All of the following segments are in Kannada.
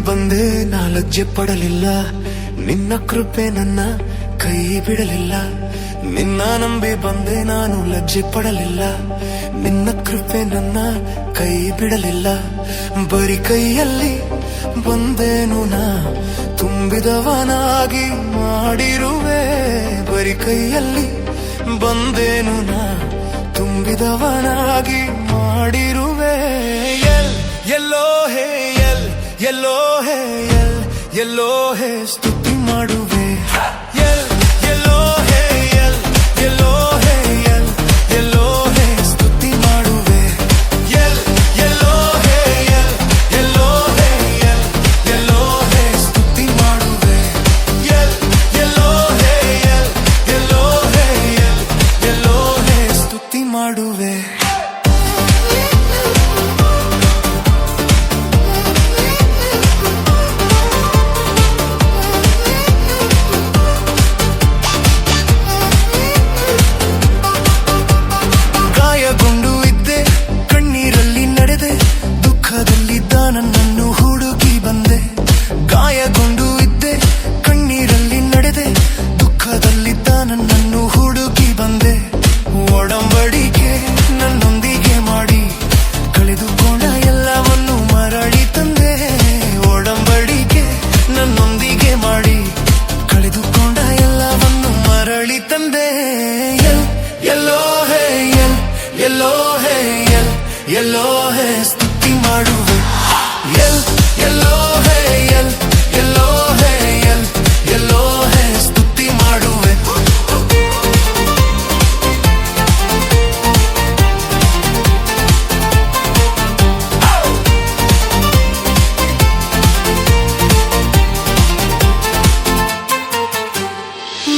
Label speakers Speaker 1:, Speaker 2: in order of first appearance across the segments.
Speaker 1: ಬಂದೆ ನಾ ಲಜ್ಜೆ ಪಡಲಿಲ್ಲ, ನಿನ್ನ ಕೃಪೆ ನನ್ನ ಕೈ ಬಿಡಲಿಲ್ಲ. ನಿನ್ನ ನಂಬಿ ಬಂದೆ ನಾನು ಲಜ್ಜೆ ಪಡಲಿಲ್ಲ, ನಿನ್ನ ಕೃಪೆ ನನ್ನ ಕೈ ಬಿಡಲಿಲ್ಲ. ಬರಿ ಕೈಯಲ್ಲಿ ಬಂದೇನು ನಾ ತುಂಬಿದವನಾಗಿ ಮಾಡಿರುವೆ, ಬರಿ ಕೈಯಲ್ಲಿ ಬಂದೇನು ನಾ ತುಂಬಿದವನಾಗಿ ಮಾಡಿರುವೆ. ಎಲ್ಲೋ ಹೇ ಎಲ್ಲೋ ಹೇ ಎಲ್ಲೋ ಹೇ ಸ್ತುತಿ ಮಾಡುವೆ. ಎಲ್ಲೋ ಹೇ ಎಲ್ಲೋ ಹೇ ಎಲ್ಲೋ ಹೇ ಸ್ತುತಿ ಮಾಡುವೆ. ಎಲ್ಲೋ ಹೇ ಎಲ್ಲೋ ಹೇ ಎಲ್ಲೋ ಹೇ ಸ್ತುತಿ ಮಾಡುವೆ. ಎಲ್ಲೋ ಹೇ ಎಲ್ಲೋ ಹೇ ಎಲ್ಲೋ ಹೇ ಸ್ತುತಿ ಮಾಡುವೆ. ನನ್ನನ್ನು ಹುಡುಕಿ ಬಂದೆ, ಗಾಯಗೊಂಡು ಇದ್ದೆ, ಕಣ್ಣೀರಲ್ಲಿ ನಡೆದೆ, ದುಃಖದಲ್ಲಿದ್ದ ನನ್ನನ್ನು ಹುಡುಕಿ ಬಂದೆ. ಒಡಂಬಡಿಕೆ ನನ್ನೊಂದಿಗೆ ಮಾಡಿ ಕಳೆದುಕೊಂಡ ಎಲ್ಲವನ್ನು ಮರಳಿ ತಂದೆ. ಒಡಂಬಡಿಕೆ ನನ್ನೊಂದಿಗೆ ಮಾಡಿ ಕಳೆದುಕೊಂಡ ಎಲ್ಲವನ್ನು ಮರಳಿ ತಂದೆ. ಎಲ್ಲೋ ಹೇ ಎಲ್ಲೋ ಹೇ ಎಲ್ಲೋ ಹೇ ಸ್ತುತಿ ಮಾಡುವೆ. ಎಲ್ಲೋ ಹೇ ಎಲ್ಲೋ ಹೇ ಎಲ್ಲೋ ಹೇ ಸ್ತುತಿ ಮಾಡುವೆ.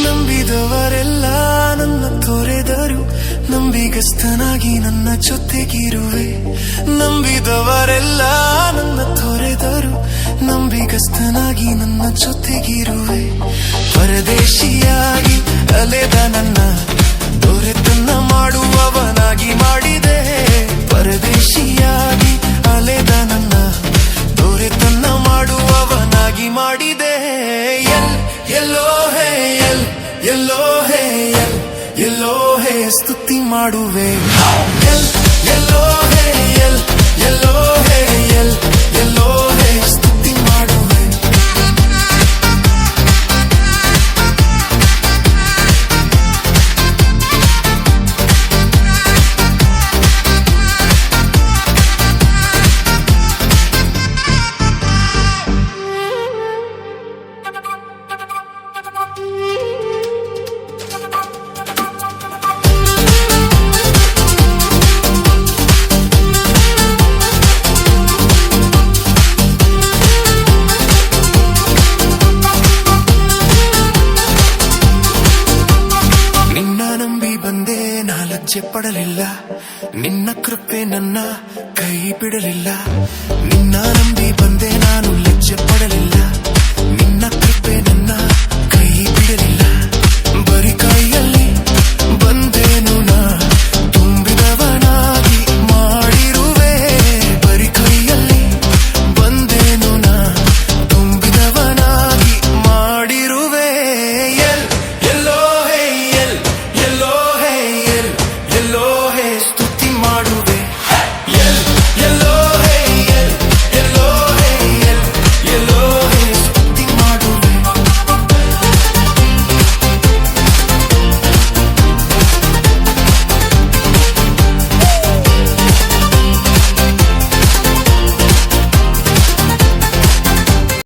Speaker 1: ನಂಬಿದವರೆಲ್ಲ ನನ್ನ ತೊರೆದರು, ನಂಬಿಗಸ್ತನಾಗಿ ನನ್ನ ಜೊತೆಗಿರುವೆ. ನಂಬಿದವರೆಲ್ಲ ನನ್ನ ತೊರೆದರು, ನಂಬಿಗಸ್ತನಾಗಿ ನನ್ನ ಜೊತೆಗಿರುವೆ. ಪರದೇಶಿಯಾಗಿ ಅಲೆದ ನನ್ನ ದೊರೆತನ್ನ ಮಾಡುವವನಾಗಿ ಮಾಡಿದೆ. ಪರದೇಶಿಯಾಗಿ ಅಲೆದ ನನ್ನ ದೊರೆತನ್ನ ಮಾಡುವವನಾಗಿ ಮಾಡಿದೆ. ಎಲ್ಲೋ ಹೇ ಎಲ್ಲೋ ಹೇ ಎಲ್ಲೋ ಹೇ ಸ್ತುತಿ ಮಾಡುವೆ. ಎಲ್ಲೋ ಹೇ ಎಲ್ಲೋ ಹೇ ಎಲ್ಲೋ ಹೇ ಸ್ತುತಿ ಮಾಡುವೆ. ಲಜ್ಜೆ ಪಡಲಿಲ್ಲ, ನಿನ್ನ ಕೃಪೆ ನನ್ನ ಕೈ ಬಿಡಲಿಲ್ಲ. ನಿನ್ನ ನಂಬಿ ಬಂದೆ ನಾನು ಲಜ್ಜೆ ಪಡಲಿಲ್ಲ, ನಿನ್ನ ಕೃಪೆ ನನ್ನ ಕೈ ಬಿಡಲಿಲ್ಲ.